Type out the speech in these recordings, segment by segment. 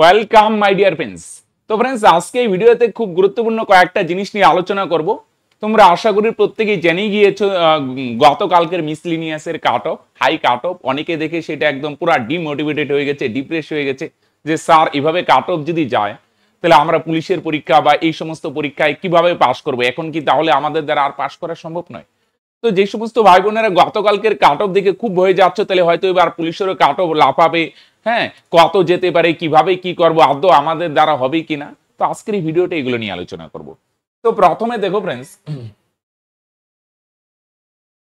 Welcome my dear friends. তো friends, আজকে এই ভিডিওতে খুব গুরুত্বপূর্ণ কয়েকটা জিনিস নিয়ে আলোচনা করব। তোমরা আশা করি প্রত্যেকেই জেনেই গিয়েছো গতকালকের মিসলিনিয়াসের cut off, high cut off. অনেকে দেখে সেটা একদম পুরো ডিমোটিভেটেড হয়ে গেছে, ডিপ্রেস হয়ে গেছে যে স্যার এভাবে কাট অফ যদি যায় তাহলে আমরা পুলিশের পরীক্ষা বা এই সমস্ত পরীক্ষায় কিভাবে পাশ করব, এখন কি তাহলে আমাদের দ্বারা আর পাশ করা সম্ভব নয়? তো যে সমস্ত ভাই বোনেরা গতকালকের কাট অফ দেখে খুব ভয়ে যাচ্ছ, তাহলে হয়তো এবার পুলিশেরও কাট অফ লাফাবে, হ্যাঁ কত যেতে পারে, কিভাবে কি করব, আদৌ আমাদের দ্বারা হবে কিনা। তো আজকের এই ভিডিওটা এগুলো নিয়ে আলোচনা করব। তো প্রথমে দেখো ফ্রেন্ডস,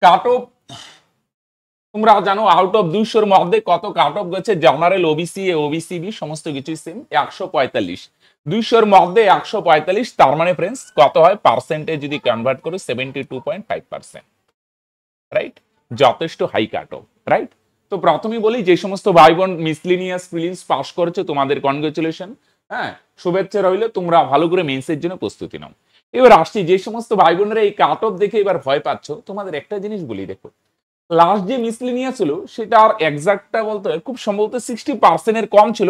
কাট অফ তোমরা জানো আউট অফ 200-র মধ্যে কত কাট অফ গেছে? জেনারেল, ওবিসি, ওবিসি বি সমস্ত কিছুই সেম 145। 200-র মধ্যে 145, তার মানে ফ্রেন্ডস কত হয় পার্সেন্টেজ যদি কনভার্ট করো 72.5%, রাইট? যথেষ্ট হাই কাট অফ, রাইট? তো প্রথমেই বলি, যে সমস্ত ভাই বোন মিসলিনিয়াস প্রিলিমস পাস করেছো তোমাদের কনগ্রেচুলেশন, হ্যাঁ শুভেচ্ছা রইল। তোমরা ভালো করে মেন্সের জন্য প্রস্তুতি নাও। এবার আসছি, যে সমস্ত ভাই বোনেরা এই কাট অফ দেখে এবার ভয় পাচ্ছ, তোমাদের একটা জিনিস বলি, দেখো লাস্ট যে মিসলিনিয়াস ছিল সেটা আর এক্সাক্টটা বলতে খুব সম্ভবত 60%-এর কম ছিল,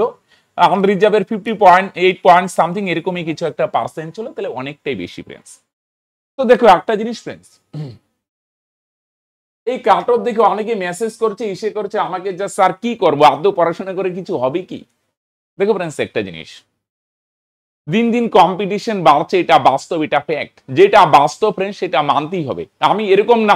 আনরিজার্ভের 50.8 সামথিং এরকমই কিছু একটা পার্সেন্ট ছিল, তাহলে অনেকটাই বেশি ফ্রেন্ডস। তো দেখো একটা জিনিস ফ্রেন্ডস, এই কাট অফ দেখে অনেকে মেসেজ করছে, ইসে করছে আমাকে, যা স্যার কি করবো, আদৌ পড়াশোনা করে কিছু হবে কি? দেখো ফ্রেন্ডস, একটা জিনিস, দিন দিন কম্পিটিশন বাড়ছে, এটা বাস্তব, এটা ফ্যাক্ট। যেটা বাস্তব ফ্রেন্ডস সেটা মানতেই হবে। আমি এরকম না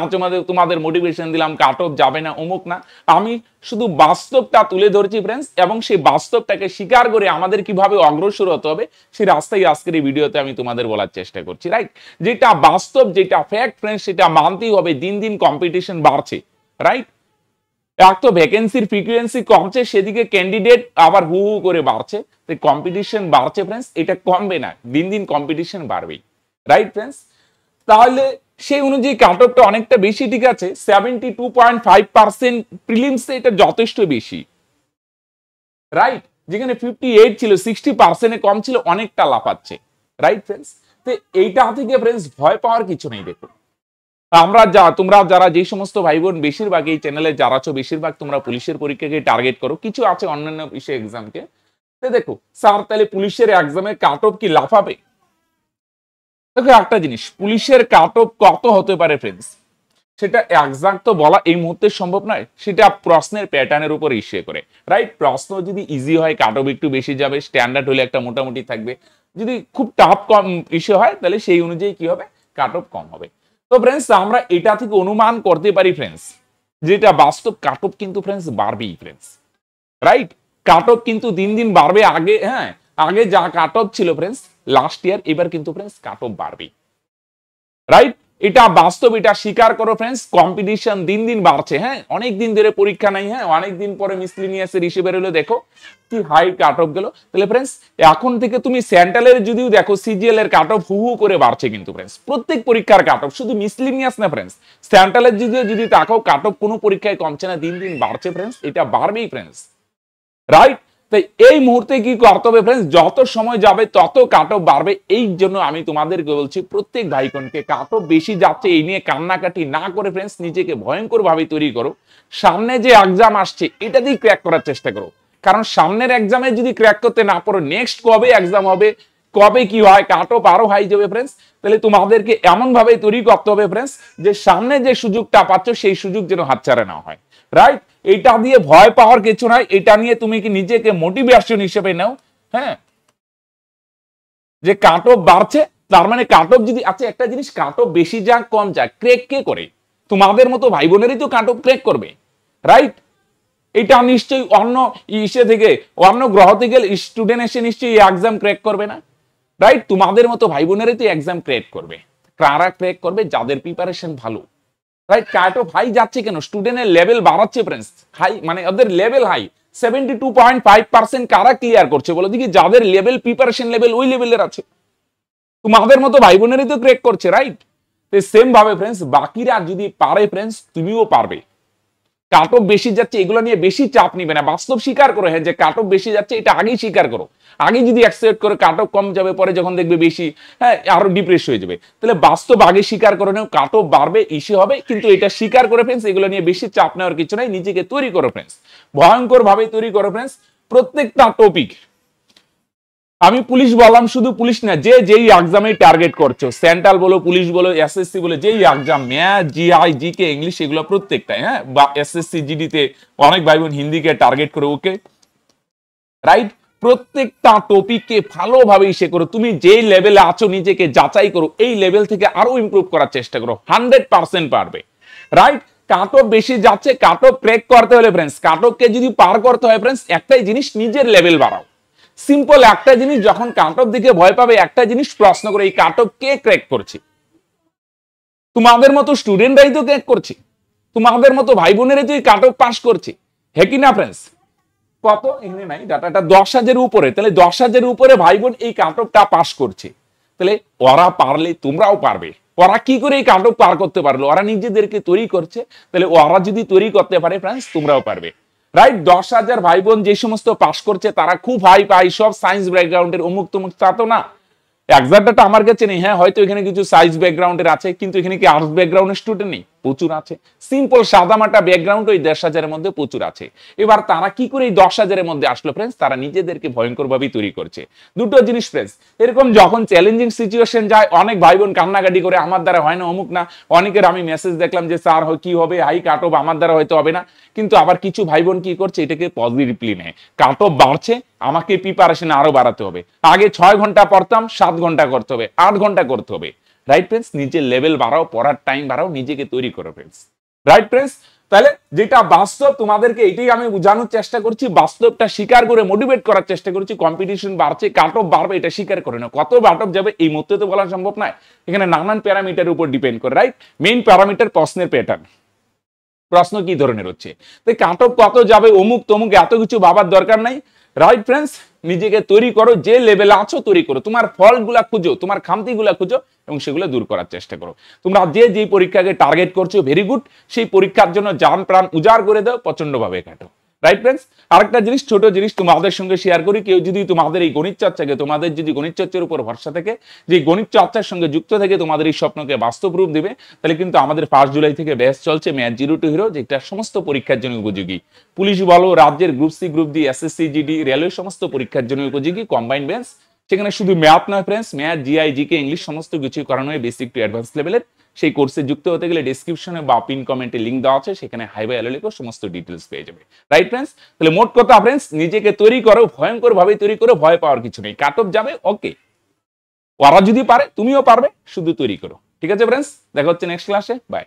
তোমাদের মোটিভেশন দিলাম কাট অফ যাবে না অমুক না, আমি শুধু বাস্তবটা তুলে ধরছি ফ্রেন্ডস, এবং সেই বাস্তবটাকে স্বীকার করে আমাদের কিভাবে অগ্রসর হতে হবে সেই রাস্তায় আজকের এই ভিডিওতে আমি তোমাদের বলার চেষ্টা করছি, রাইট? যেটা বাস্তব, যেটা ফ্যাক্ট ফ্রেন্ডস সেটা মানতেই হবে। দিন দিন কম্পিটিশন বাড়ছে, রাইট? এক তো ভ্যাকেন্সির ফ্রিকুয়েন্সি কমছে, সেদিকে ক্যান্ডিডেট আবার হু হু করে বাড়ছে, কম্পিটিশন বাড়ছে ফ্রেন্ডস, এটা কমবে না, দিন দিন কম্পিটিশন বাড়বেই, রাইট ফ্রেন্ডস? তাহলে সেই অনুযায়ী কাট অফটা অনেকটা বেশি, ঠিক আছে? 72.5% প্রিলিমসে এটা যথেষ্ট বেশি, রাইট? যেখানে 58 ছিল, 60%-এ কম ছিল, অনেকটা লাফাচ্ছে, রাইট ফ্রেন্ডস? তো এইটা থেকে ফ্রেন্ডস ভয় পাওয়ার কিছু নেই। দেখো তোমরা যারা যে সমস্ত ভাই বোন বেশিরভাগ এই চ্যানেলে যারা আছো, বেশিরভাগ তোমরা পুলিশের পরীক্ষাকে টার্গেট করো, কিছু আছে অন্যান্য বিষয় এক্সামকে। দেখো স্যার তাহলে পুলিশের এক্সামে কাট অফ কি লাফাবে? দেখো একটা জিনিস, পুলিশের কাট অফ কত হতে পারে ফ্রেন্ডস সেটা এক্সাক্ট তো বলা এই মুহূর্তে সম্ভব নয়, সেটা প্রশ্নের প্যাটার্নের উপর ইস্যু করে, রাইট? প্রশ্ন যদি ইজি হয় কাট অফ একটু বেশি যাবে, স্ট্যান্ডার্ড হলে একটা মোটামুটি থাকবে। যদি খুব টাফ কম ইস্যু হয় তাহলে সেই অনুযায়ী কি হবে, কাট অফ কম হবে। তো ফ্রেন্ডস আমরা এটা থেকে অনুমান করতে পারি ফ্রেন্ডস, যেটা বাস্তব কাট অফ কিন্তু ফ্রেন্ডস বাড়বেই ফ্রেন্ডস, রাইট? কাট অফ কিন্তু দিন দিন বাড়বে। আগে হ্যাঁ আগে যা কাট অফ ছিল ফ্রেন্ডস লাস্ট ইয়ার, এবার কিন্তু ফ্রেন্ডস কাট অফ বাড়বেই, রাইট? এটা বাস্তব, এটা স্বীকার করো ফ্রেন্ডস। কম্পিটিশন দিন দিন বাড়ছে, হ্যাঁ অনেক দিন ধরে পরীক্ষা নাই, হ্যাঁ অনেক দিন পরে মিসলিনিয়াসের হিসেবে বেরোলো, দেখো কি হাই কাট অফ গেল। তাহলে ফ্রেন্ডস এখন থেকে তুমি সেন্ট্রালের যদিও দেখো সিজিএল এর কাট অফ হু হু করে বাড়ছে, কিন্তু ফ্রেন্ডস প্রত্যেক পরীক্ষার কাট অফ, শুধু মিসলিনিয়াস না ফ্রেন্ডস, সেন্ট্রালের যদি তাকাও কাট অফ কোনো পরীক্ষায় কমছে না, দিন দিন বাড়ছে ফ্রেন্ডস, এটা বাড়বেই ফ্রেন্ডস, রাইট? তাই এই মুহূর্তে কি করতে হবে ফ্রেন্ডস, যত সময় যাবে তত কাট অফ বাড়বে। এই জন্য আমি তোমাদেরকে বলছি প্রত্যেক ভাইকনকে কাট অফ বেশি যাচ্ছে এই নিয়ে কান্নাকাটি না করে ফ্রেন্ডস নিজেকে ভয়ঙ্কর ভাবে তৈরি করো। সামনে যে এক্সাম আসছে এটা দিয়ে ক্র্যাক করার চেষ্টা করো, কারণ সামনের এক্সামে যদি ক্র্যাক করতে না পারো, নেক্সট কবে এক্সাম হবে, কবে কি হয়, কাট অফ আরো হাই যাবে ফ্রেন্ডস। তাহলে তোমাদেরকে এমন ভাবে তৈরি করতে হবে ফ্রেন্ডস যে সামনে যে সুযোগটা পাচ্ছ সেই সুযোগ যেন হাতছাড়া না হয়, রাইট? এটা দিয়ে ভয় পাওয়ার কিছু নাই, এটা নিয়ে তুমি কি নিজেকে মোটিভেশন হিসেবে নাও, হ্যাঁ যে কাট অফ বাড়ছে তার মানে কাট অফ যদি, আচ্ছা একটা জিনিস, কাট অফ বেশি যাক কম যাক ক্র্যাক কে করে? তোমাদের মতো ভাই বোনেরই তো কাট অফ ক্র্যাক করবে, রাইট? এটা নিশ্চয়ই অন্য ইসে থেকে, অন্য গ্রহ থেকে স্টুডেন্ট এসে নিশ্চয়ই এক্সাম ক্র্যাক করবে না, রাইট? তোমাদের মতো ভাই বোনেরই তো এক্সাম ক্র্যাক করবে। কারা ক্র্যাক করবে? যাদের প্রিপারেশন ভালো, রাইট? কাট অফ হাই যাচ্ছে কেন? স্টুডেন্টের লেভেল বাড়াচ্ছে ফ্রেন্ডস, হাই মানে ওদের লেভেল হাই। 72.5% কারা ক্লিয়ার করছে বলো দেখি? যাদের লেভেল, প্রিপারেশন লেভেল ওই লেভেলের আছে। তোমাদের মতো ভাই বোনেরই তো ক্র্যাক করছে, রাইট? সেম ভাবে ফ্রেন্ডস বাকিরা যদি পারে ফ্রেন্ডস তুমিও পারবে। কাট অফ বেশি যাচ্ছে এগুলো নিয়ে বেশি চাপ নিবে না, বাস্তব স্বীকার করো, হ্যাঁ যে কাট অফ বেশি যাচ্ছে এটা আগেই স্বীকার করো। আগে যদি অ্যাকসেপ্ট করে কাট অফ কম যাবে, পরে যখন দেখবে বেশি, হ্যাঁ আরো ডিপ্রেস হয়ে যাবে। তাহলে বাস্তব আগে স্বীকার করে নাও, কাট অফ বাড়বে, ইস্যু হবে, কিন্তু এটা স্বীকার করে ফ্রেন্ডস এগুলো নিয়ে বেশি চাপ নেওয়ার কিছু নাই। নিজেকে তৈরি করো ফ্রেন্ডস, ভয়ঙ্কর ভাবে তৈরি করো ফ্রেন্ডস। প্রত্যেকটা টপিক আমি পুলিশ বললাম, শুধু পুলিশ না, যে যেই এক্সামে টার্গেট করছো, সেন্ট্রাল বলো, পুলিশ বলো, এসএসসি বলো, যেই exam, math, GI, GK, English, এগুলো প্রত্যেকটাই, হ্যাঁ, বা এসএসসি জিডি তে অনেক ভাই বোন হিন্দিকে টার্গেট করে, ওকে রাইট, প্রত্যেকটা টপিককে ভালোভাবে ইসে করো, তুমি যেই লেভেলে আছো নিজেকে যাচাই করো, এই লেভেল থেকে আরো ইমপ্রুভ করার চেষ্টা করো, 100% পারবে, রাইট। কাট অফ বেশি যাচ্ছে, কাট অফ ক্র্যাক করতে হলে ফ্রেন্ডস, কাট অফ কে যদি পার করতে হয় ফ্রেন্ডস, একটাই জিনিস, নিজের লেভেল বাড়াও। সিম্পল একটা জিনিস, যখন কাট অফ দিকে ভয় পাবে, একটা জিনিস প্রশ্ন করে, এই কাট অফ কে ক্র্যাক করছে? তোমাদের মতো স্টুডেন্টরাই তো ক্র্যাক করছে, তোমাদের মতো ভাই বোনেরা তো এই কাট অফ পাস করছে, হ্যাঁ কি না ফ্রেন্ডস? কত এখানে নাই ডাটাটা, 10,000 উপরে, তাহলে 10,000 উপরে ভাই বোন এই কাট অফটা পাস করছে, তাহলে ওরা পারলে তোমরাও পারবে। ওরা কি করে এই কাট অফ পার করতে পারলো? ওরা নিজেদেরকে তৈরি করছে, তাহলে ওরা যদি তৈরি করতে পারে ফ্রেন্ডস, তোমরাও পারবে, রাইট। 10,000 ভাই বোন যে সমস্ত পাস করছে, তারা খুব হাই পাই, সব সায়েন্স ব্যাকগ্রাউন্ডের, অমুক তমুক, তা তো না। এক্সাক্টটা আমার কাছে নেই, হ্যাঁ হয়তো এখানে কিছু সায়েন্স ব্যাকগ্রাউন্ডের আছে, কিন্তু এখানে কি আর্টস ব্যাকগ্রাউন্ডের স্টুডেন্ট নেই? প্রচুর আছে। সিম্পল সাদামাটা ব্যাকগ্রাউন্ড ওই 10,000-এর মধ্যে প্রচুর আছে। এবার তারা কি করে এই 10,000-এর মধ্যে আসলো ফ্রেন্ডস? তারা নিজেদেরকে ভয়ঙ্কর ভাবে তৈরি করছে। দুটো জিনিস ফ্রেন্ডস, এরকম যখন চ্যালেঞ্জিং সিচুয়েশন যায়, অনেক ভাই বোন কান্নাকাটি করে, আমার দ্বারা হয় না, অমুক না। অনেকের আমি মেসেজ দেখলাম যে স্যার কি হবে, হাই কাট অফ, আমার দ্বারা হয়তো হবে না। কিন্তু আবার কিছু ভাই বোন কি করছে, এটাকে পজিটিভলি নেয়, কাট অফ বাড়ছে, আমাকে প্রিপারেশন আরো বাড়াতে হবে, আগে 6 ঘন্টা পড়তাম, 7 ঘন্টা করতে হবে, 8 ঘন্টা করতে হবে, রাইট ফ্রেন্ডস? নিজের লেভেল বাড়াও, পড়ার টাইম বাড়াও, নিজেকে তৈরি করো ফ্রেন্ডস, রাইট ফ্রেন্ডস? তাহলে যেটা বাস্তব, তোমাদেরকে এটাই আমি বোঝানোর চেষ্টা করছি, বাস্তবটা স্বীকার করে মোটিভেট করার চেষ্টা করছি। কম্পিটিশন বাড়ছে, কাট অফ বাড়বে, এটা স্বীকার করে না। কত কাট অফ যাবে এই মুহূর্তে তো বলা সম্ভব নয়, এখানে নানান প্যারামিটারের উপর ডিপেন্ড করে, রাইট? মেইন প্যারামিটার প্রশ্নের প্যাটার্ন, প্রশ্ন কি ধরনের হচ্ছে, তাই কাট অফ কত যাবে, অমুক তমুক, এত কিছু ভাবার দরকার নাই, রাইট ফ্রেন্ডস? নিজেকে তৈরি করো, যে লেভেলে আছো তৈরি করো, তোমার ফল্ট গুলা খুঁজো, তোমার খামতি গুলা খুঁজো, এবং সেগুলো দূর করার চেষ্টা করো। তোমরা যে যে পরীক্ষাকে টার্গেট করছো, ভেরি গুড, সেই পরীক্ষার জন্য জান প্রাণ উজাড় করে দাও, প্রচন্ড ভাবে কাটো, রাইট ফ্রেন্ডস? আরেকটা জিনিস, ছোট জিনিস তোমাদের সঙ্গে শেয়ার করি, কেউ যদি তোমাদের এই গণিত চর্চাকে, তোমাদের যদি গণিত চর্চার উপর ভরসা থেকে, যে গণিত চর্চার সঙ্গে যুক্ত থেকে তোমাদের এই স্বপ্নকে বাস্তব রূপ দিবে, তাহলে কিন্তু আমাদের 1 জুলাই থেকে ব্যাচ চলছে ম্যাথ জিরো টু হিরো, যেটা সমস্ত পরীক্ষার জন্য উপযোগী। পুলিশ বলো, রাজ্যের group C, group D, SSC, GD, railway, সমস্ত পরীক্ষার জন্য উপযোগী কম্বাইন্ড ব্যাচ। সেখানে শুধু ম্যাথ নয় friends, math, GI, GK, English, সমস্ত কিছু করানো হয় বেসিক টু অ্যাডভান্স লেভেলের। সেই কোর্সে যুক্ত হতে গেলে ডেসক্রিপশনে বা পিন কমেন্টে লিংক দেওয়া আছে, সেখানে হাই বাই হ্যালো লিখো, সমস্ত ডিটেলস পেয়ে যাবে, রাইট ফ্রেন্ডস? তাহলে মোট কথা ফ্রেন্ডস, নিজেকে তৈরি করো, ভয়ঙ্কর ভাবে তৈরি করো, ভয় পাওয়ার কিছু নেই। কাট অফ যাবে, ওকে, ওরা যদি পারে তুমিও পারবে, শুধু তৈরি করো। ঠিক আছে ফ্রেন্ডস, দেখা হচ্ছে নেক্সট ক্লাসে, বাই।